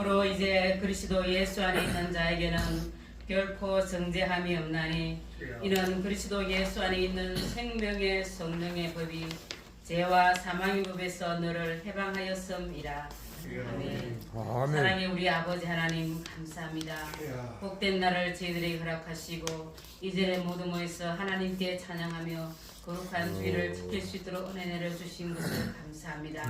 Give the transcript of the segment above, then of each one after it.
그러므로 이제 그리스도 예수 안에 있는 자에게는 결코 정죄함이 없나니 이는 그리스도 예수 안에 있는 생명의 성령의 법이 죄와 사망의 법에서 너를 해방하였음이라. 아멘. 사랑의 우리 아버지 하나님 감사합니다. 복된 날을 저희들에게 허락하시고 이전에 모든 모여서 하나님께 찬양하며 거룩한 주의를 지킬 수 있도록 은혜 내려주신 것을 감사합니다.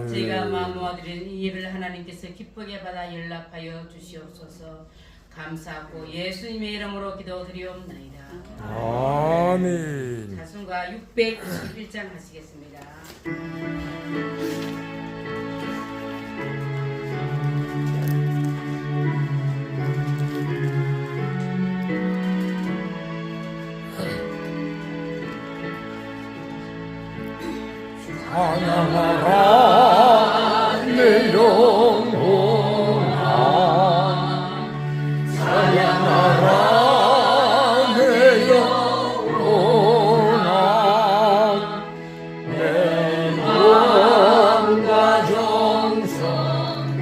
저희가 마음 모아드리는 이 예배를 하나님께서 기쁘게 받아 연락하여 주시옵소서. 감사하고 예수님의 이름으로 기도드리옵나이다. 아멘. 자순과 691장 하시겠습니다. 찬양하라 내 영혼아, 찬양하라 내 영혼아, 내 마음과 정성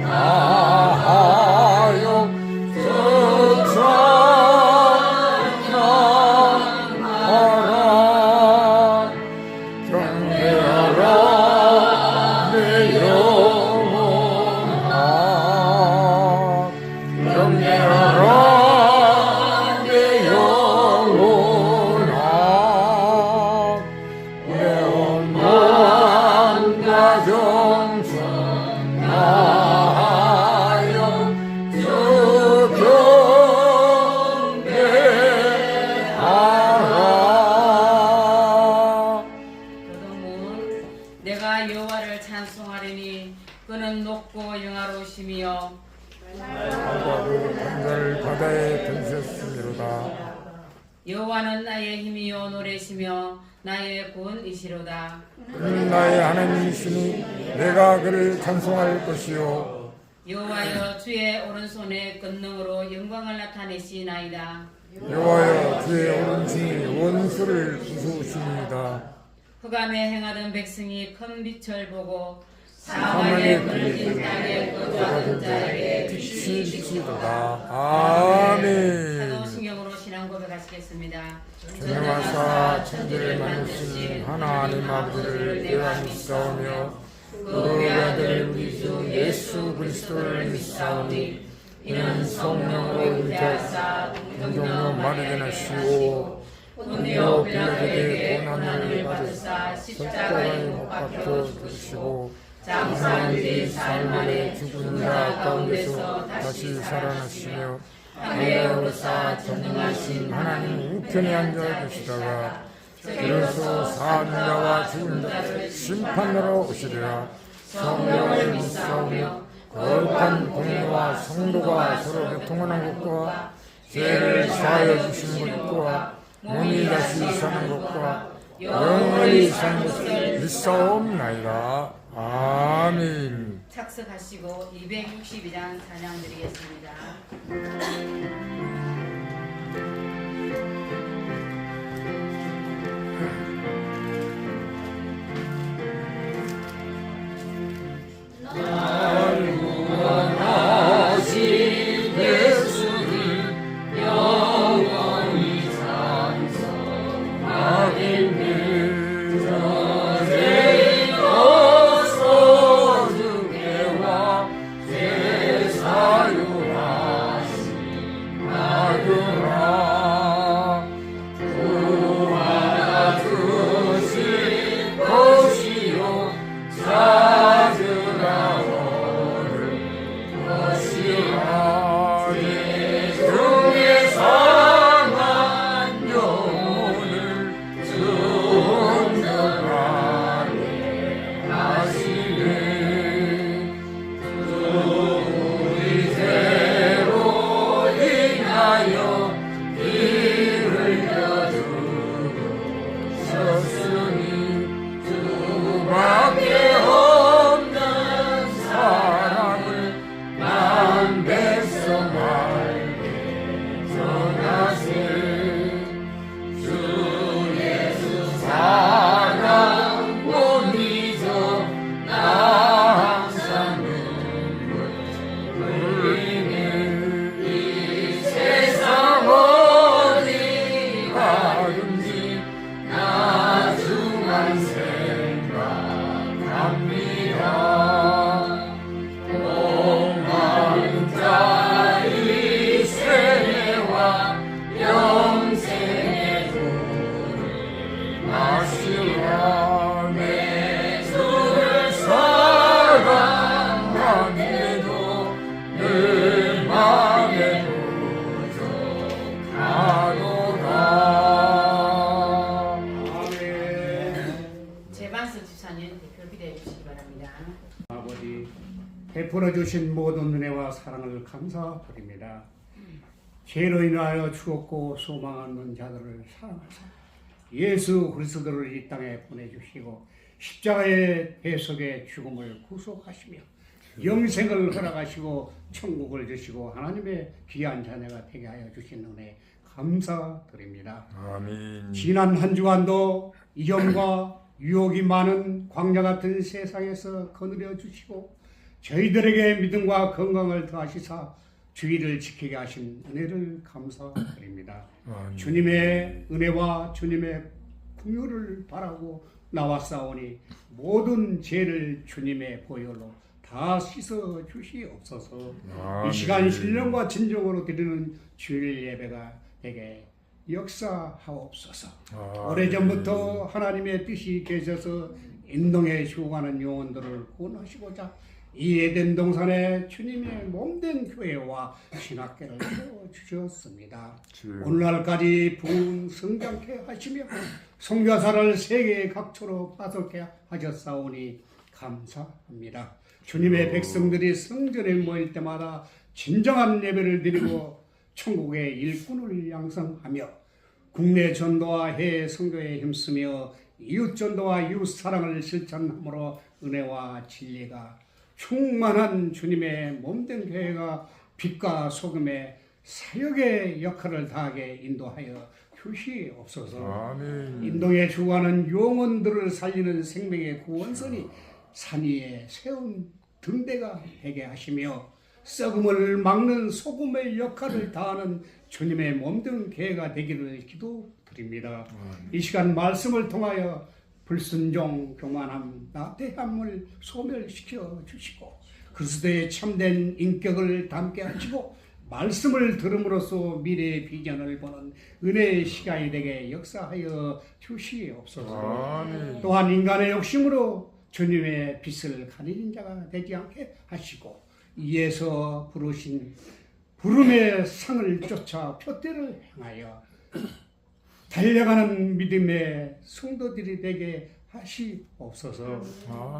다하여 찬양하라. 경배하라 내 영혼아, 경배하라 내 영혼아, 내 온 마음과 정성 다하여 주 경배하라. 도덕문 내가 여호와를 찬송하리니 그는 높고 영화로우시며 바다를 한자를 바다에 던졌음이로다. 여호와는 나의 힘이요 노래시며 나의 구원이시로다. 그는 나의 하나님이시니 내가 그를 찬송할 것이요. 여호와여 주의 오른손의 권능으로 영광을 나타내시나이다. 여호와여 주의 오른손이 원수를 부수시니이다. 흑암에 행하던 백성이 큰 빛을 보고 사망에 걸린 땅에 거주하던 자에게 빛이 빛이 비치도다. 아멘. 사도신경으로 신앙 고백하시겠습니다. 전능하사 천지를 만드신 하나님 아버지를 내가 믿사오며 그의 아들 우리 주 예수 그리스도를 믿사오니 이는 성령으로 잉태하사 동정녀 마리아 나시고 본디오 빌라도에게 고난을 받으사 십자가에 못 박혀 죽으시고 장사한 지 사흘 만에 죽은 자 가운데서 다시 살아나시며 하늘에 오르사 전능하신 하나님 우편에 앉아 계시다가 비로소 사는 자와 죽은 자를 심판하러 오시리라. 성령을 믿사오며 거룩한 공예와 성도가 서로 교통하는 것과 죄를 사하여 주시는 것과 몸이 다시 사는 것과 영원히 사는 것을 믿사옵나이다. 아멘. 착석하시고 262장 찬양 드리겠습니다. 날 구원하신 예수님 영원히 찬송하겠네. 저제로서 주께와 제사유하신 나그라 마시라 내 주를 사랑하네도 내 맘에 부족하노라. 아멘. 재반석 집사님 대표 기대해 주시기 바랍니다. 아버지, 베풀어 주신 모든 은혜와 사랑을 감사드립니다. 죄로 인하여 죽었고 소망 없는 자들을 사랑하사 예수 그리스도를 이 땅에 보내주시고 십자가의 배속의 죽음을 구속하시며 영생을 허락하시고 천국을 주시고 하나님의 귀한 자녀가 되게 하여 주신 은혜 감사드립니다. 아멘. 지난 한 주간도 위험과 유혹이 많은 광야 같은 세상에서 거느려 주시고 저희들에게 믿음과 건강을 더하시사 주의를 지키게 하신 은혜를 감사드립니다. 아멘. 주님의 은혜와 주님의 긍휼을 바라고 나왔사오니 모든 죄를 주님의 보혈로 다 씻어 주시옵소서. 아멘. 이 시간 신령과 진정으로 드리는 주일 예배가 되게 역사하옵소서. 오래전부터 하나님의 뜻이 계셔서 인동에 죽어가는 영혼들을 구원하시고자 이 에덴 동산에 주님의 몸된 교회와 신학계를 세워주셨습니다. 오늘날까지 부흥 성장케 하시며 선교사를 세계 각처로 파송케 하셨사오니 감사합니다. 주님의 백성들이 성전에 모일 때마다 진정한 예배를 드리고 천국의 일꾼을 양성하며 국내 전도와 해외 선교에 힘쓰며 이웃 전도와 이웃 사랑을 실천함으로 은혜와 진리가 충만한 주님의 몸된 교회가 빛과 소금의 사역의 역할을 다하게 인도하여 주시옵소서. 아멘. 인동에 죽어가는 영혼들을 살리는 생명의 구원선이 산 위에 세운 등대가 되게 하시며 썩음을 막는 소금의 역할을 다하는 주님의 몸된 교회가 되기를 기도드립니다. 이 시간 말씀을 통하여 불순종, 교만함, 나태함을 소멸시켜 주시고 그리스도의 참된 인격을 담게 하시고 말씀을 들음으로써 미래의 비전을 보는 은혜의 시간이 되게 역사하여 주시옵소서. 아멘. 또한 인간의 욕심으로 주님의 빛을 가리는 자가 되지 않게 하시고 이에서 부르신 부름의 상을 쫓아 표대를 향하여 달려가는 믿음의 성도들이 되게 하시옵소서.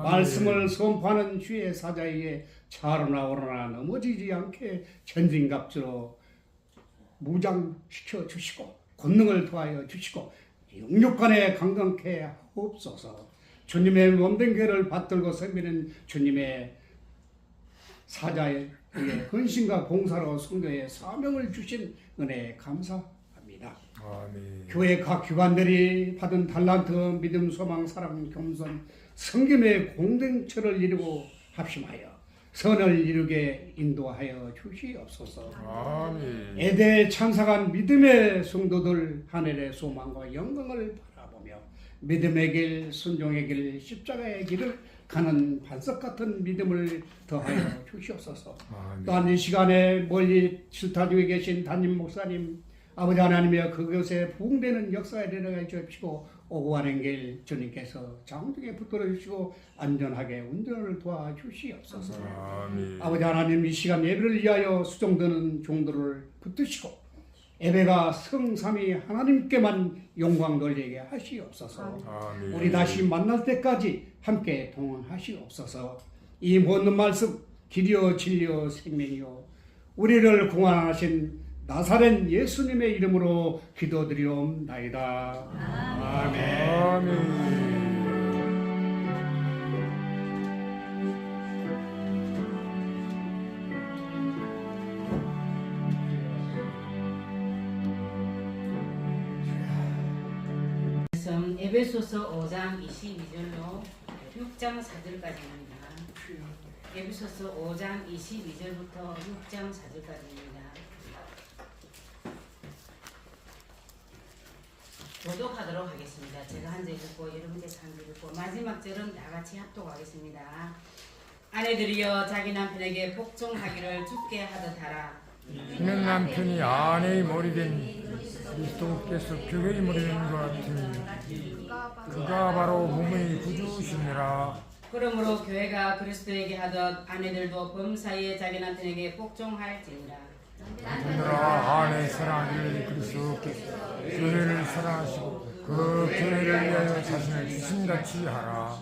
말씀을 선포하는 주의 사자에게 자로나 오로나 넘어지지 않게 전진갑주로 무장시켜 주시고 권능을 더하여 주시고 영육간에 강건케 하옵소서. 주님의 몸된 교회를 받들고 섬기는 주님의 사자의 헌신과 봉사로 성도의 사명을 주신 은혜에 감사합니다. 아멘. 교회 각 기관들이 받은 달란트, 믿음, 소망, 사랑, 겸손, 성김의 공동체를 이루고 합심하여 선을 이루게 인도하여 주시옵소서. 아멘. 에덴에 참석한 믿음의 성도들 하늘의 소망과 영광을 바라보며 믿음의 길, 순종의 길, 십자가의 길을 가는 반석 같은 믿음을 더하여 주시옵소서. 아멘. 또한 이 시간에 멀리 실타 중에 계신 담임 목사님 아버지 하나님이여 그것에 부흥되는 역사에 내려가 주시고 오고 가는 길 주님께서 장중에 붙들어 주시고 안전하게 운전을 도와주시옵소서. 아멘. 아버지 하나님 이 시간 예배를 위하여 수종드는 종들을 붙드시고 예배가 성삼위 하나님께만 영광 돌리게 하시옵소서. 아멘. 우리 다시 만날 때까지 함께 동행하시옵소서. 이 모든 말씀 길이요 진리요 생명이요 우리를 구원하신 나사렛 예수님의 이름으로 기도드리옵나이다. 아멘. 아멘. 말씀 에베소서 5장 22절로 6장 4절까지입니다. 에베소서 5장 22절부터 6장 4절까지입니다. 교독하도록 하겠습니다. 제가 한 절 읽고 여러분께서 한 절 읽고 마지막 절은 다 같이 합독하겠습니다. 아내들이여 자기 남편에게 복종하기를 주께 하듯 하라. 이는 남편이 아내의 머리 된 그리스도께서 교회의 머리 된 것 같으니 그가 바로 몸의 구주시니라. 그러므로 교회가 그리스도에게 하듯 아내들도 범사에 자기 남편에게 복종할지니라. 남편들아 아내 사랑하기를 그리스도께서 교회를 사랑하시고 그 교회를 위하여 자신을 주신같이 하라.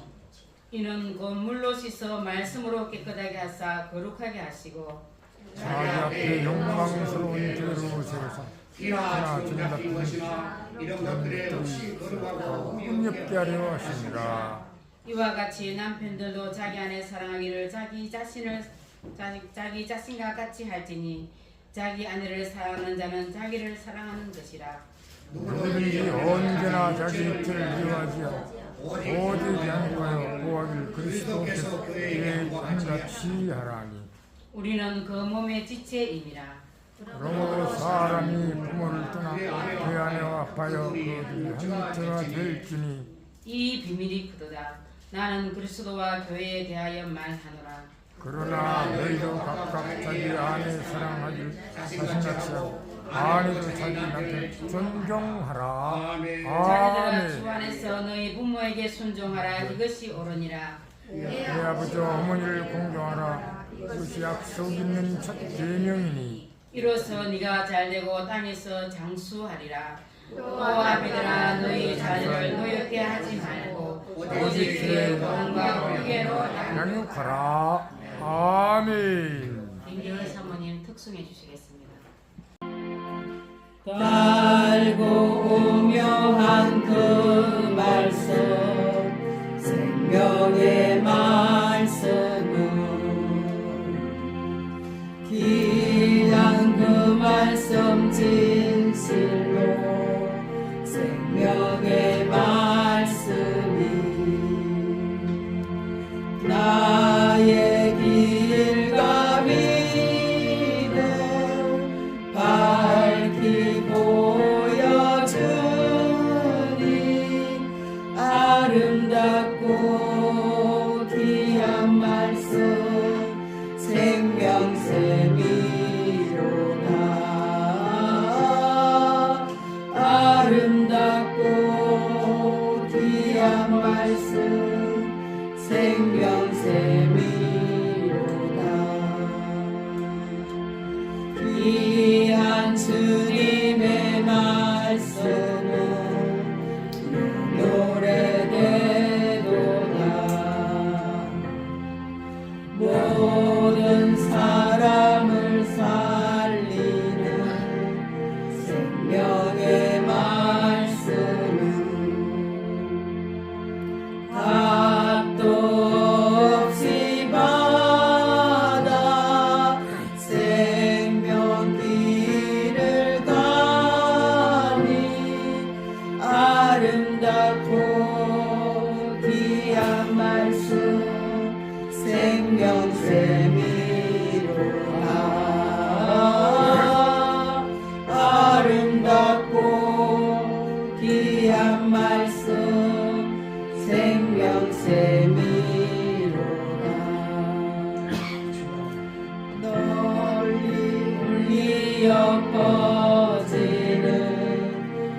이는 곧 물로 씻어 말씀으로 깨끗하게 하사 거룩하게 하시고 자기 앞에 영광스러운 교회로 세워서 이나 주님 같은 것이나 이런 것들에 없이 거룩하고 흥겹게 하려 하시니라. 이와 같이 남편들도 자기 아내 사랑하기를 자기 자신과 같이 할지니 자기 아내를 사랑하는 자는 자기를 사랑하는 것이라. 누구든지 언제나 자기 육체를 미워하지 오직 양보하여 보호하기를 그리스도께서 교회에 함같이 하라니. 우리는 그 몸의 지체임이라. 그러므로 사람이 부모를 떠나 그 아내와 합하여 그들이 한 육체가 될지니 이 비밀이 크도다. 나는 그리스도와 교회에 대하여 말하노라. 그러나 너희도 각각 자기 아내 사랑하기를 자신같이 하고 아내도 자기 남편 존경하라. 자녀들아 주 아멘. 안에서 너희 부모에게 순종하라. 이것이 옳으니라. 내 아버지 어머니를 공경하라. 이것이 약속 있는 첫 계명이니 이로써 네가 잘되고 땅에서 장수하리라. 또 아비들아 너희 자녀를 노엽게 하지 말고 오직 그의 공과 후계로 양육하라. 아멘. 김기훈 사모님 특송해 주시겠습니다. 달고 오묘한 그 말씀 생명의 말씀은 귀한 그 말씀 진실로 생명의 말씀이 나의 길과 믿음 밝히 보여주니 아름답고 귀한 말씀 생명샘이로다. 아름답고 귀한 말씀 생명샘이로다. 귀한 주님의 말씀은 노래되도다. 모든 사람을 살리는 생명의 말씀은 값도 없이 받아 생명길을 가니 아름답고 귀한 말씀 생명샘이로다. 아름답고 귀한 말씀 생명샘이로다. 널리 울리어 퍼지는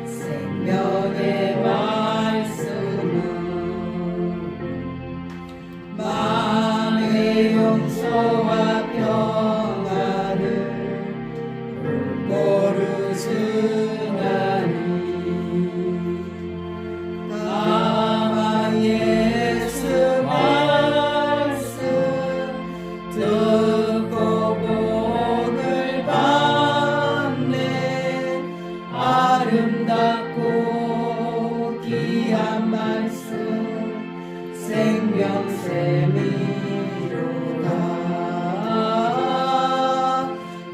생명의 말씀은 마음의 용서와 평안을 골고루 주나니 다만 예수 말씀 듣고 복을 받네. 아름답고 귀한 말씀 생명샘이로다.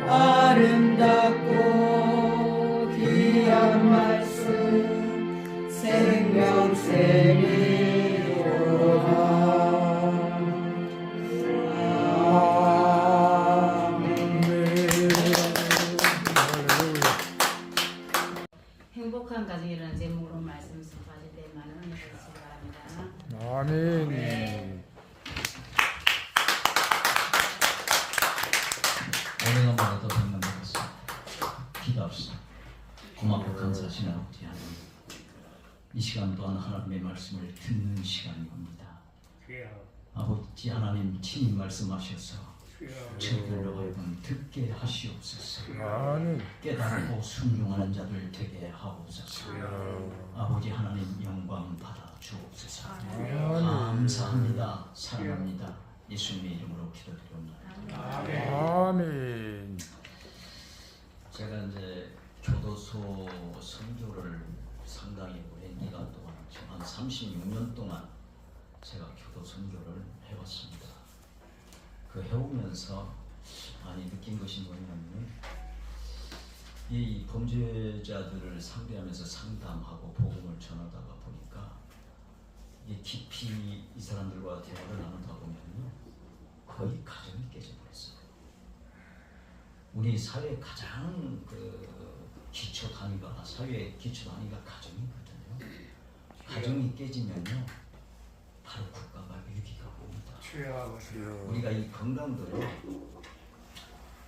아름답고 귀한 말씀 생명샘이로다. 행복한 가정이라는 제목으로 말씀 선포하실 때 많은 은혜 주시기 바랍니다. 아멘. 오늘 한번 어떠셨는지 시간 또한 하나님의 말씀을 듣는 시간이 옵니다. 주여, 아버지 하나님 친히 말씀하셔서 주여, 저희들로 하여금 듣게 하시옵소서. 아멘. 깨닫고 순종하는 자들 되게 하옵소서. 아버지 하나님 영광 받아 주옵소서. 감사합니다. 사랑합니다. 예수님의 이름으로 기도드립니다. 아멘. 제가 이제 교도소 선교를 상당히 오랜 기간 동안, 한 36년 동안 제가 교도 선교를 해왔습니다. 그 해오면서 많이 느낀 것이 뭐냐면, 이 범죄자들을 상대하면서 상담하고 복음을 전하다가 보니까 이 깊이 이 사람들과 대화를 나누다 보면요, 거의 가정이 깨져버렸어요. 우리 사회 가장 기초 단위가, 사회의 기초 단위가 가정이거든요. 가정이 깨지면요, 바로 국가가 위기가 옵니다. 주여, 우리가 이 건강도요,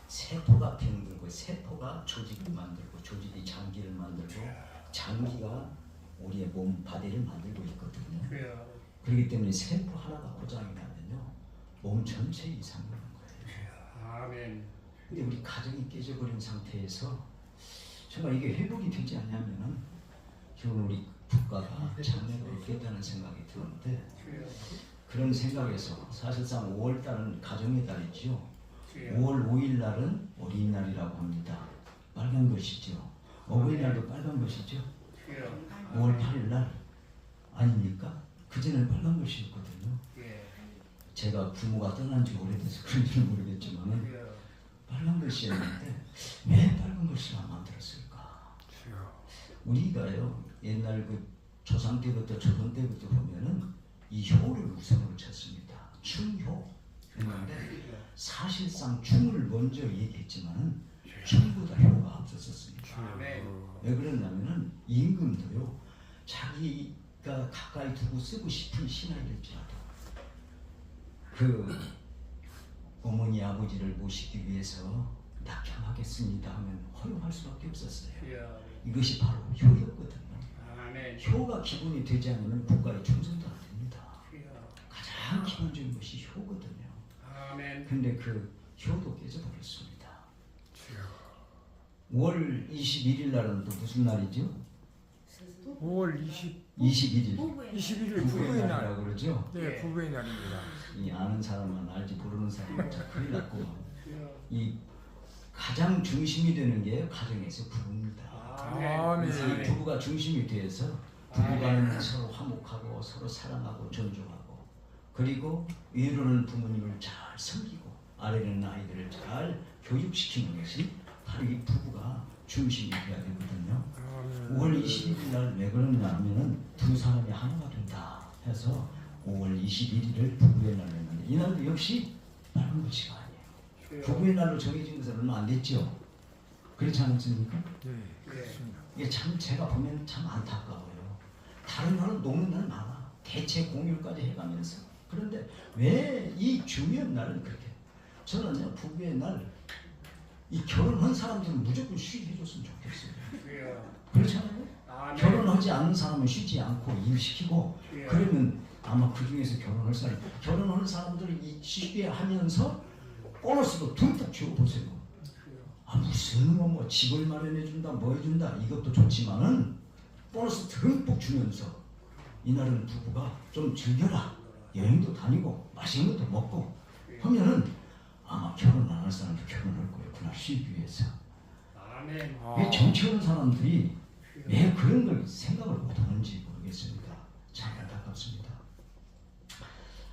세포가 병들고, 세포가 조직을 만들고, 조직이 장기를 만들고, 장기가 우리의 몸 바디를 만들고 있거든요. 주여, 그렇기 때문에 세포 하나가 고장이 나면요, 몸 전체 이상이 오는 거예요. 아멘. 근데 우리 가정이 깨져버린 상태에서 정말 이게 회복이 되지 않냐면은 결국 우리 국가가 장래가 없겠다는 생각이 드는데, 주여, 그런 생각에서 사실상 5월달은 가정의 달이죠. 주여, 5월 5일 날은 어린이날이라고 합니다. 빨간 것이죠. 어버이날도 빨간 것이죠. 주여, 5월 8일 날 아닙니까? 그전에는 빨간 것이었거든요. 예, 제가 부모가 떠난 지 오래돼서 그런지는 모르겠지만은 주여, 빨간 글씨였는데 왜 빨간 글씨만 만들었을까? 우리가요, 옛날 그 조상 때부터 조선 때부터 보면은 이 효를 우선으로 쳤습니다. 충효. 그런데 사실상 충을 먼저 얘기했지만은 충보다 효가 앞섰었습니다. 아멘. 왜 그러냐면은 임금도요, 자기가 가까이 두고 쓰고 싶은 신하일지라도 그 어머니 아버지를 모시기 위해서 낙향하겠습니다 하면 허용할 수밖에 없었어요. 주여, 이것이 바로 효였거든요. 아멘. 효가 기본이 되지 않으면 국가의 충성도 안 됩니다. 주여, 가장 기본적인 것이 효거든요. 아멘. 근데 그 효도 깨져버렸습니다. 5월 21일 날은 또 무슨 날이죠? 5월 21일. 21일 부부의 부부의 날. 날이라고 그러죠? 네, 부부의 날입니다. 이 아는 사람만 알지 모르는 사람은 참 큰일 났고, 주여, 이 가장 중심이 되는 게 가정에서 부부입니다. 그래서 이 아멘. 부부가 중심이 되어서 부부간은 서로 화목하고 서로 사랑하고 존중하고, 그리고 위로는 부모님을 잘 섬기고 아래는 아이들을 잘 교육시키는 것이 바로 이 부부가 중심이 되어야 되거든요. 5월 21일 날 왜 그러냐 하면은 두 사람이 하나가 된다 해서 5월 21일을 부부의 날로 했는데, 이날도 역시 빨간 글씨가 아니에요. 부부의 날로 정해진 것은 얼마 안 됐죠. 그렇지 않습니까? 네, 그렇습니다. 이게 참 제가 보면 참 안타까워요. 다른 날은 노는 날 많아. 대체 공휴일까지 해가면서. 그런데 왜 이 중요한 날은 그렇게? 저는요, 부부의 날, 이 결혼한 사람들은 무조건 쉬게 해줬으면 좋겠어요. 주여, 그렇잖아요. 아멘. 결혼하지 않은 사람은 쉬지 않고 일시키고, 주여, 그러면 아마 그 중에서 결혼하는 사람들을 이 쉬게 하면서 보너스도 듬뿍 주어보세요. 아, 무슨 뭐 집을 마련해 준다, 뭐 해준다, 이것도 좋지만은 보너스 듬뿍 주면서 이날은 부부가 좀 즐겨라, 여행도 다니고 맛있는 것도 먹고 하면은 아마 결혼 안 할 사람도 결혼할 거예요. 그날 쉬기 위해서. 아멘. 왜 정치하는 사람들이 왜 그런 걸 생각을 못하는지 모르겠습니다. 참 안타깝습니다.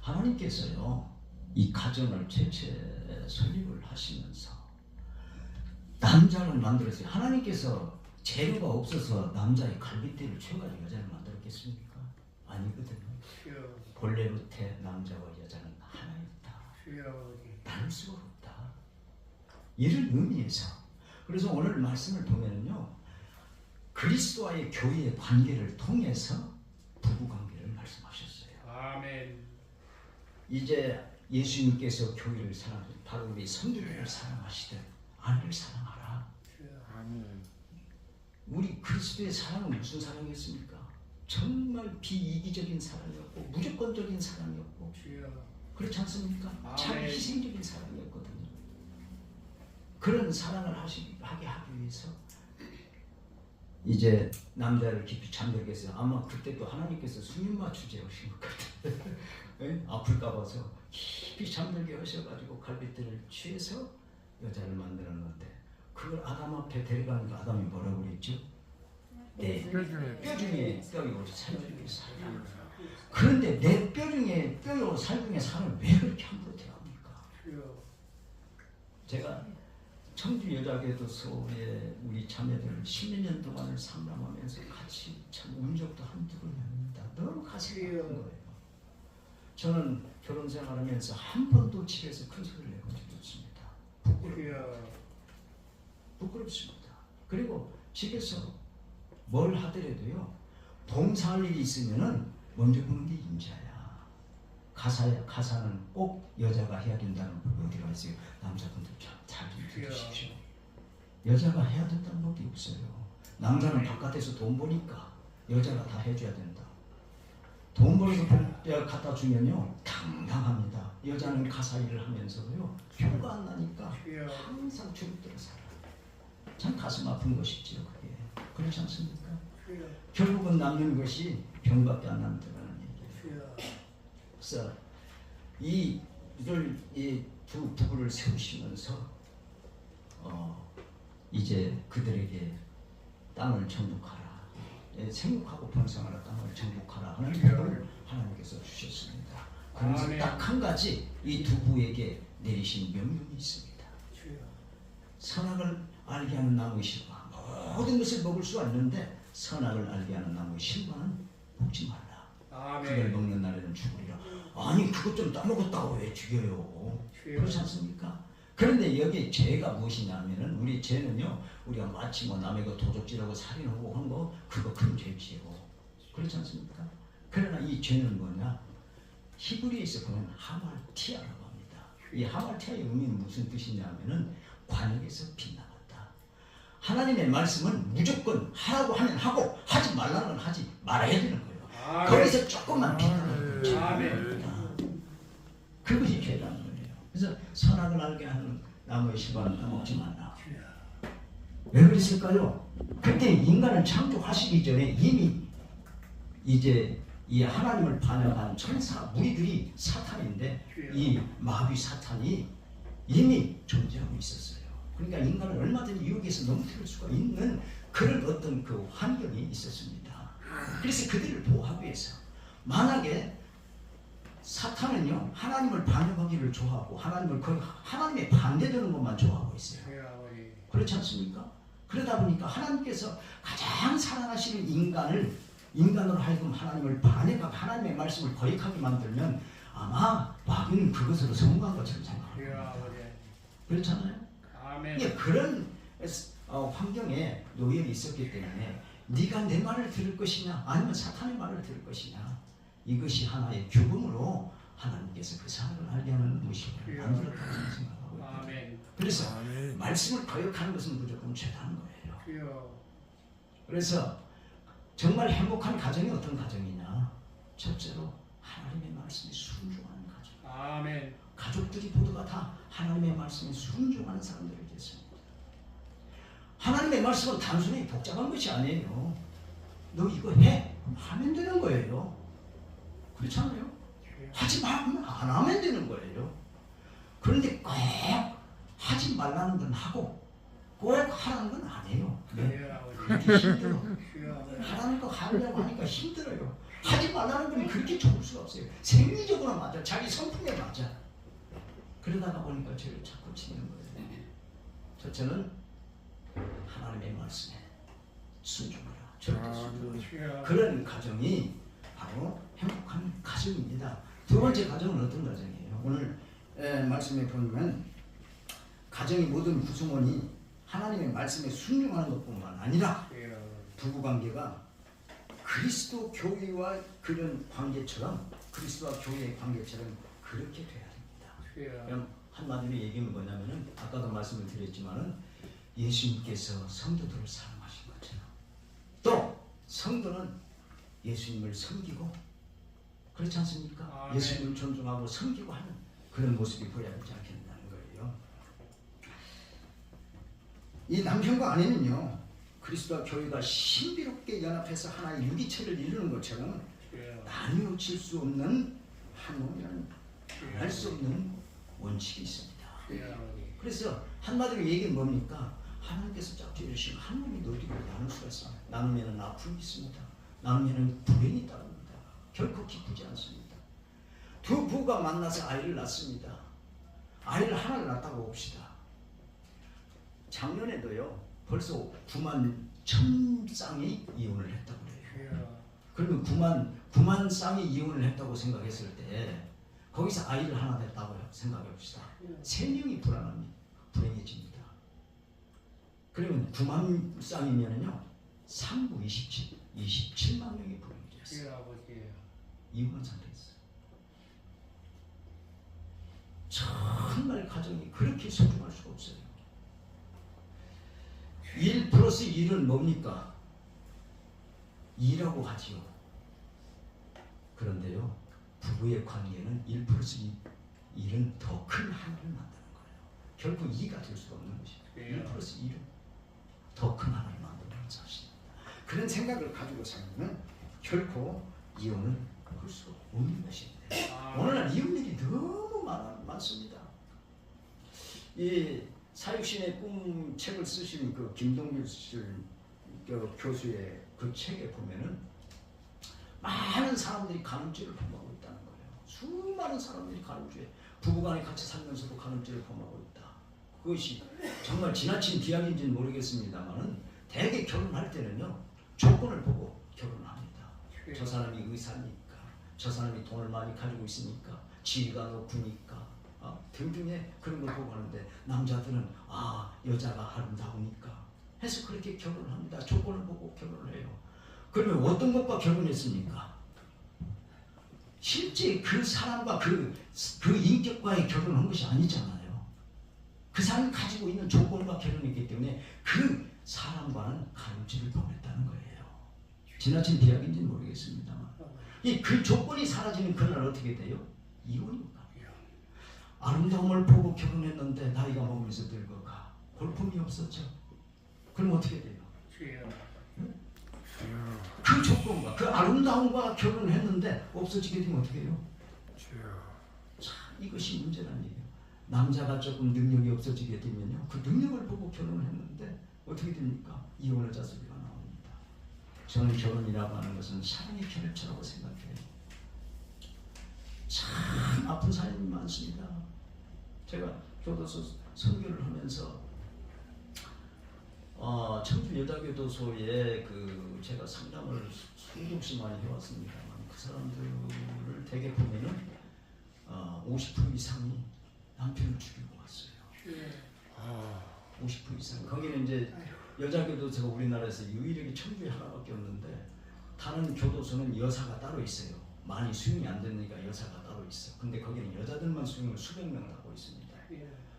하나님께서요, 이 가정을 최초에 설립을 하시면서 남자를 만들었어요. 하나님께서 재료가 없어서 남자의 갈빗대를 채워가지고 여자를 만들었겠습니까? 아니거든요. 주여, 본래부터 남자와 여자는 하나였다. 주여, 나눌 수가 없다. 이를 의미해서, 그래서 오늘 말씀을 보면요, 그리스도와의 교회의 관계를 통해서 부부 관계를 말씀하셨어요. 아멘. 이제 예수님께서 교회를 사랑하신, 바로 우리 성도들을 사랑하시듯 아내를 사랑하라. 주여, 아멘. 우리 그리스도의 사랑은 무슨 사랑이었습니까? 정말 비이기적인 사람이었고 무조건적인 사람이었고 그렇지 않습니까? 참 희생적인 사람이었거든요. 그런 사랑을 하게 하기 위해서 이제 남자를 깊이 잠들게 했어요. 아마 그때도 하나님께서 수면 마취제 하신 것 같아요. 네? 아플까 봐서 깊이 잠들게 하셔가지고 갈빗대를 취해서 여자를 만들었는데 그걸 아담 앞에 데려가니까 아담이 뭐라고 그랬죠? 네, 뼈 중에 뼈 중에 뼈요 살 중에 살. 그런데 내 뼈 중에 뼈요 살 중에 살을 왜 그렇게 함부로 대합니까? 제가 청주 여자교도소에 우리 자매들 10몇 년 동안을 상담하면서 같이 참 운 적도 한두 번이 아닙니다. 너무 가슴이 아픈 거예요. 저는 결혼 생활하면서 한 번도 집에서 큰 소리를 내본 적이 없습니다. 부끄럽습니다. 그리고 집에서 뭘 하더라도요, 봉사할 일이 있으면은 먼저 보는 게 임자야. 가사는 꼭 여자가 해야 된다는 법이 어디가 있어요? 남자분들 잘 좀 들으십시오. 여자가 해야 된다는 법이 없어요. 남자는 바깥에서 돈 버니까 여자가 다 해줘야 된다. 돈 벌어서 갖다 주면요 당당합니다. 여자는 가사 일을 하면서도요 효과 안 나니까 항상 주눅들어 살아. 참 가슴 아픈 것이지요. 그게 그렇지 않습니까? 결국은 남는 것이 병밖에 안 남더라는 얘기예요. 그래서 이 두 부부를 세우시면서 이제 그들에게 땅을 정복하라, 생육하고 번성하라, 땅을 정복하라 하는 법을 하나님께서 주셨습니다. 그래서 딱 한 가지 이 두 부에게 내리신 명령이 있습니다. 선악을 알게 하는 나무의 실과 모든 것을 먹을 수가 있는데 선악을 알게 하는 나무의 실과는 먹지 말라. 그걸 먹는 날에는 죽으리라. 아니 그것 좀 따먹었다고 왜 죽여요? 그렇지 않습니까? 그런데 여기 죄가 무엇이냐면은 우리 죄는요 우리가 마치 뭐 남의 거 도적질하고 살인하고 한 거 그거 큰 죄지요. 그렇지 않습니까? 그러나 이 죄는 뭐냐? 히브리에서 보면 하말티아라고 합니다. 이 하말티아의 의미는 무슨 뜻이냐면은 관역에서 빗나갔다. 하나님의 말씀은 무조건 하라고 하면 하고 하지 말라는 건 하지 말아야 되는 거예요. 거기서 조금만 빗나가는 거예요. 그것이 죄라는 거예요. 그래서 선악을 알게 하는 나무의 실과는 따먹지 말라. 왜 그랬을까요? 그때 인간을 창조하시기 전에 이미 이제 이 하나님을 반역한 천사 무리들이 사탄인데 이 마귀 사탄이 이미 존재하고 있었어요. 그러니까 인간을 얼마든지 유혹해서 넘어뜨릴 수가 있는 그런 어떤 그 환경이 있었습니다. 그래서 그들을 보호하기 위해서 만약에 사탄은요 하나님을 반역하기를 좋아하고 하나님의 반대되는 것만 좋아하고 있어요. 그렇지 않습니까? 그러다 보니까 하나님께서 가장 사랑하시는 인간으로 하여금 하나님을 반역하고 하나님의 말씀을 거역하게 만들면 아마 마귀는 그것으로 성공한 것처럼 생각합니다. 그렇잖아요? 그런 환경에 놓여 있었기 때문에 네가 내 말을 들을 것이냐 아니면 사탄의 말을 들을 것이냐 이것이 하나의 규범으로 하나님께서 그 사람을 알게 하는 무엇이고 만들었다고 생각하고 있거든요. 그래서 말씀을 거역하는 것은 무조건 죄라는 거예요. 그래서 정말 행복한 가정이 어떤 가정이냐? 첫째로 하나님의 말씀에 순종하는 가정. 가족들이 모두가 다 하나님의 말씀에 순종하는 사람들이 됐습니다. 하나님의 말씀은 단순히 복잡한 것이 아니에요. 너 이거 해 하면 되는 거예요. 그렇지 않아요? 하지 말면 안 하면 되는 거예요. 그런데 꼭 하지 말라는 건 하고 꼭 하라는 건 안 해요. 그렇게 힘들어. 하라는 거 하려고 하니까 힘들어요. 하지 말라는 건 그렇게 좋을 수가 없어요. 생리적으로 맞아. 자기 성품에 맞아. 그러다가 보니까 죄를 자꾸 지는 거예요. 첫째는 하나님의 말씀에 순종하라. 절대 순종하라. 그런 가정이 바로 행복한 가정입니다. 두 번째 가정은 어떤 가정이에요? 오늘 말씀에 보면 가정의 모든 구성원이 하나님의 말씀에 순종하는 것뿐만 아니라 부부관계가 그리스도 교회와 그런 관계처럼 그리스도와 교회의 관계처럼 그렇게 돼야 됩니다. 그럼 한마디로 얘기는 뭐냐면은 아까도 말씀을 드렸지만은 예수님께서 성도들을 사랑하신 것처럼 또 성도는 예수님을 섬기고 그렇지 않습니까? 아멘. 예수님을 존중하고 섬기고 하는 그런 모습이 보여야 하지 않겠다는 거예요. 이 남편과 아내는요 그리스도와 교회가 신비롭게 연합해서 하나의 유기체를 이루는 것처럼 나뉘어질 수 없는 한 몸이라는 알 수 없는 원칙이 있습니다. 그래서 한마디로 얘기는 뭡니까? 하나님께서 짝지으신 한 몸이 너희들이 나눌 수가 있습니다. 나누면 아픔이 있습니다. 나누면 불행이 따릅니다. 결코 기쁘지 않습니다. 두 부부가 만나서 아이를 낳습니다. 아이를 하나를 낳았다고 봅시다. 작년에도요 벌써 9만 1천 쌍이 이혼을 했다고 그래요. 그러면 9만 쌍이 이혼을 했다고 생각했을 때 거기서 아이를 하나 냈다고 생각해 봅시다. 3명이 불행해집니다. 그러면 9만 쌍이면요 3구 27만 명이 불행해졌어요. 이혼한 상태였어요. 정말 가정이 그렇게 소중할 수가 없어요. 1 플러스 1은 뭡니까? 2라고 하지요. 그런데요 부부의 관계는 1 플러스 1은 더 큰 하나를 만드는 거예요. 결국 2가 될 수가 없는 것이죠. 1 플러스 1은 더 큰 하나를 만드는 사실입니다. 그런 생각을 가지고 살면 결코 이혼을 할 수 없는 것입니다. 오늘날 이혼율이 너무 많습니다. 이 사육신의 꿈 책을 쓰신 그 김동길 교수의 그 책에 보면은 많은 사람들이 간음죄를 범하고 있다는 거예요. 수많은 사람들이 간음죄, 부부간에 같이 살면서도 간음죄를 범하고 있다. 그것이 정말 지나친 비약인지는 모르겠습니다만은 대개 결혼할 때는요 조건을 보고 결혼합니다. 저 사람이 의사니까, 저 사람이 돈을 많이 가지고 있으니까, 지위가 높으니까 등등의 그런 걸 보고 하는데 남자들은 여자가 아름다우니까 해서 그렇게 결혼을 합니다. 조건을 보고 결혼을 해요. 그러면 어떤 것과 결혼했습니까? 실제 그 사람과 그 인격과의 결혼한 것이 아니잖아요. 그 사람이 가지고 있는 조건과 결혼했기 때문에 그 사람과는 간음죄를 범했다는 거예요. 지나친 비약인지는 모르겠습니다만 그 조건이 사라지는 그날 어떻게 돼요? 이혼입니다. 아름다움을 보고 결혼했는데 나이가 먹으면서 늙어가 볼품이 없었죠. 그럼 어떻게 돼요? 그 조건과 그 아름다움과 결혼을 했는데 없어지게 되면 어떻게 해요? 참 이것이 문제라는 얘기예요. 남자가 조금 능력이 없어지게 되면요 그 능력을 보고 결혼을 했는데 어떻게 됩니까? 이혼의 자소리가 나옵니다. 저는 결혼이라고 하는 것은 사랑의 결합처라고 생각해요. 참 아픈 사연이 많습니다. 제가 교도소 선교를 하면서 청주 여자교도소에 제가 상담을 수없이 많이 해왔습니다만 그 사람들을 대개 보면은 50% 이상이 남편을 죽이고 왔어요. 50% 이상. 거기는 이제 여자교도소가 우리나라에서 유일하게 청주에 하나밖에 없는데 다른 교도소는 여사가 따로 있어요. 많이 수용이 안 되니까 여사가 따로 있어. 근데 거기는 여자들만 수용을 수백 명 하고 있습니다.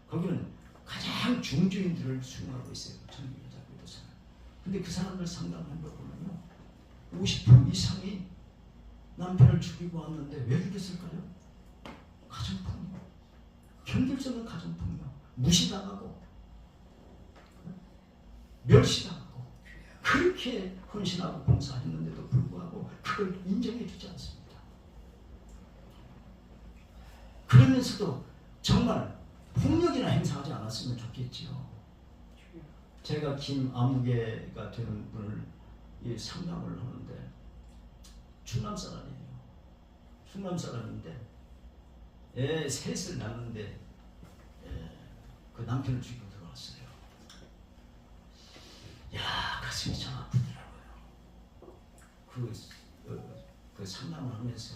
거기는 가장 중주인들을 수용하고 있어요. 청주 여자교도소는. 근데 그 사람들 상담한 걸 보면요 50% 이상이 남편을 죽이고 왔는데 왜 죽였을까요? 가정폭력, 견딜 수 없는 가정폭력, 무시당하고 멸시당하고 그렇게 헌신하고 봉사했는데도 불구하고 그걸 인정해주지 않습니다. 그러면서도 정말 폭력이나 행사하지 않았으면 좋겠지요. 제가 김아무개가 되는 분을 상담을 하는데 충남 사람이에요. 충남 사람인데 애 셋을 낳는데 그 남편을 죽이고 들어왔어요. 야 가슴이 참 아프더라고요. 그 상담을 하면서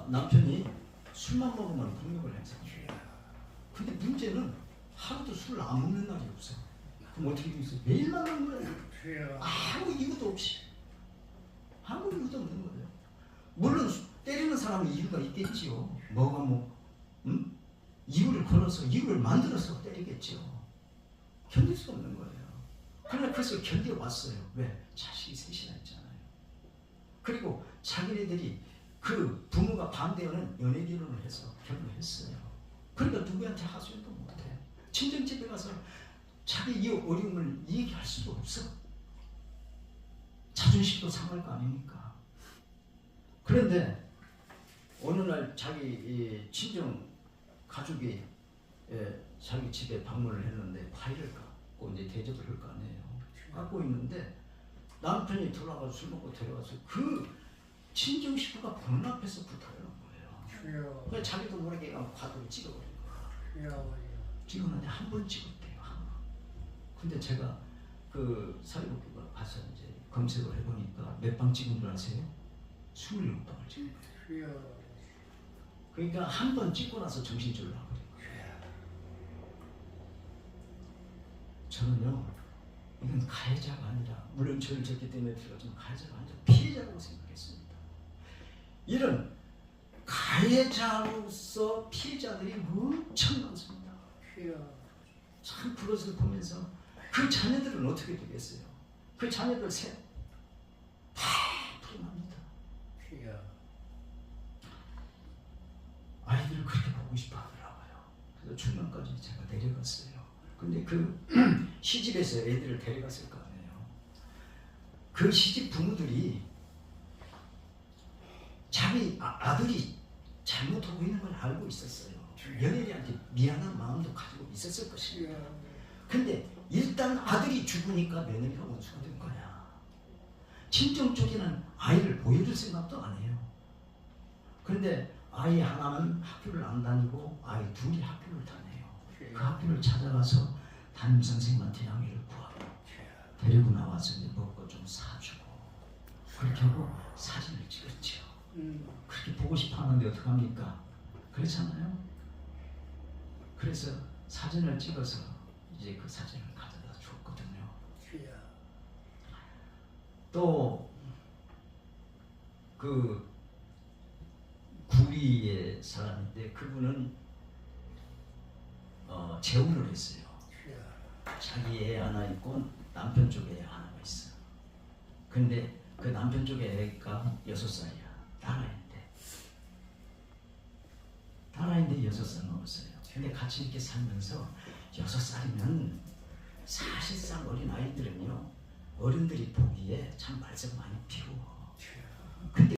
남편이 술만 먹으면 폭력을 행사해요. 근데 문제는 하루도 술을 안 먹는 날이 없어. 그럼 어떻게 되겠어요? 매일 만나는 거예요. 아무 이유도 없이. 아무 이유도 없는 거예요. 물론 때리는 사람은 이유가 있겠지요. 뭐가 이유를 걸어서 이유를 만들어서 때리겠죠. 견딜 수 없는 거예요. 그러나 그래서 견뎌왔어요. 왜? 자식이 셋이나 있잖아요. 그리고 자기네들이 그 부모가 반대하는 연애 결혼을 해서 결혼했어요. 그러니까 누구한테 하소연도 못해. 친정집에 가서 자기 이 어려움을 얘기할 수도 없어. 자존심도 상할 거 아닙니까? 그런데 어느 날 자기 이 친정 가족이 자기 집에 방문을 했는데 파일을 갖고 이제 대접을 할 거 아니에요. 갖고 있는데 남편이 돌아가서 술 먹고 데려가서 그 친정 식구가 보는 앞에서 붙어요 거예요. 그래서 자기도 모르게 과도를 찍어버린 거예요. 찍었는데 한 번 찍었대요. 한 번. 근데 제가 그 사회복지가 가서 이제 검색을 해보니까 몇 방 찍은 줄 아세요? 26방을 찍은 거예요. 그러니까 한 번 찍고 나서 정신줄을 놔버린 거예요. 저는요, 이건 가해자가 아니라, 물론 저를 졌기 때문에 들어가지만 가해자가 아니라 피해자라고 생각했습니다. 이런 가해자로서 피해자들이 엄청 많습니다. 참 그것을 보면서 그 자녀들은 어떻게 되겠어요? 그 자녀들 셋 다 불안합니다. 아이들을 그렇게 보고 싶어 하더라고요. 그래서 중간까지 제가 데려갔어요. 근데 그 시집에서 애들을 데려갔을 거 아니에요. 그 시집 부모들이 자기 아들이 잘못하고 있는 걸 알고 있었어요. 며느리한테 미안한 마음도 가지고 있었을 것입니다. 근데 일단 아들이 죽으니까 며느리가 원수가 된 거야. 친정 쪽에는 아이를 보여줄 생각도 안 해요. 근데 아이 하나는 학교를 안 다니고 아이 둘이 학교를 다녀요. 그 학교를 찾아가서 담임선생님한테 양해를 구하고 데리고 나와서 이제 먹고 좀 사주고 그렇게 하고 사진을 찍었죠. 그렇게 보고 싶어 하는데 어떡합니까? 그렇잖아요. 그래서 사진을 찍어서 이제 그 사진을 가져다 줬거든요. 또 그 구리의 사람인데 그분은 재혼을 했어요. 자기 애 하나 있고 남편 쪽에 애 하나가 있어. 근데 그 남편 쪽에 애가 6살이야. 딸아이인데 6살 먹었어요. 근데 같이 이렇게 살면서 6살이면 사실상 어린 아이들은요 어른들이 보기에 참 말썽 많이 피워.